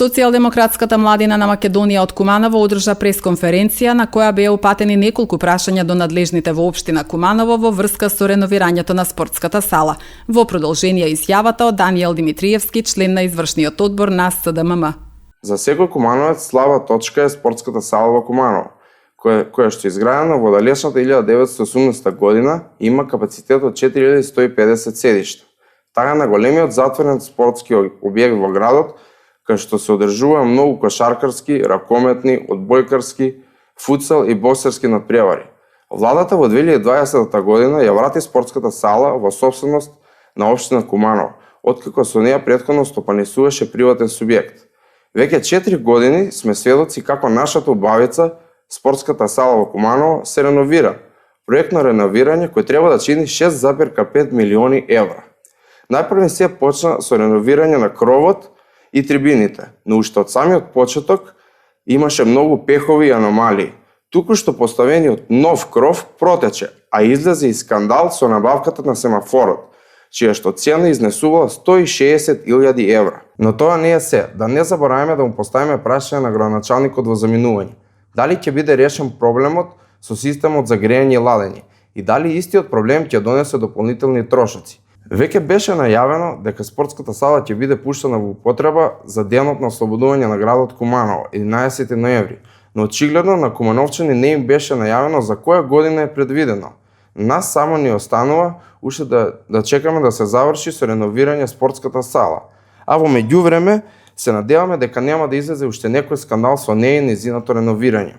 Социјалдемократската младина на Македонија од Куманово одржа пресконференција на која беа упатени неколку прашања до надлежните во општина Куманово во врска со реновирањето на спортската сала. Во продолжение изјавата од Даниел Димитриевски, член на извршниот одбор на СДММ. За секој кумановец слаба точка е спортската сала во Куманово, која што е изградена во далечната 1918 година и има капацитет од 4150 седишта. Таа на големиот затворен спортски објект во градот, кај што се одржува многу кошаркарски, ракометни, одбојкарски, футсал и боксерски надпревари. Владата во 2020 година ја врати спортската сала во собственост на општина Куманово, откако со неја претходно стопанисуваше приватен субјект. Веќе 4 години сме сведоци како нашата убавица, спортската сала во Куманово, се реновира. Проект на реновирање кој треба да чини 6,5 милиони евра. Најпрво се почна со реновирање на кровот и трибините, но уште од самиот почеток имаше многу пехови и аномалии. Туку што поставениот нов кров протече, а излезе и скандал со набавката на семафорот, чија што цена изнесувала 160.000 евра. Но тоа не е се, да не забораваме да му поставиме прашање на градоначалникот во заминување. Дали ќе биде решен проблемот со системот за грејање и ладење и дали истиот проблем ќе донесе дополнителни трошоци. Веќе беше најавено дека спортската сала ќе биде пуштена во употреба за денот на ослободување на градот Куманово, 11 ноември, но очигледно на кумановчани не им беше најавено за која година е предвидено. Нас само ни останува уште да чекаме да се заврши со реновирање спортската сала, а во меѓувреме се надеваме дека нема да излезе уште некој скандал со неја и нејзиното реновирање.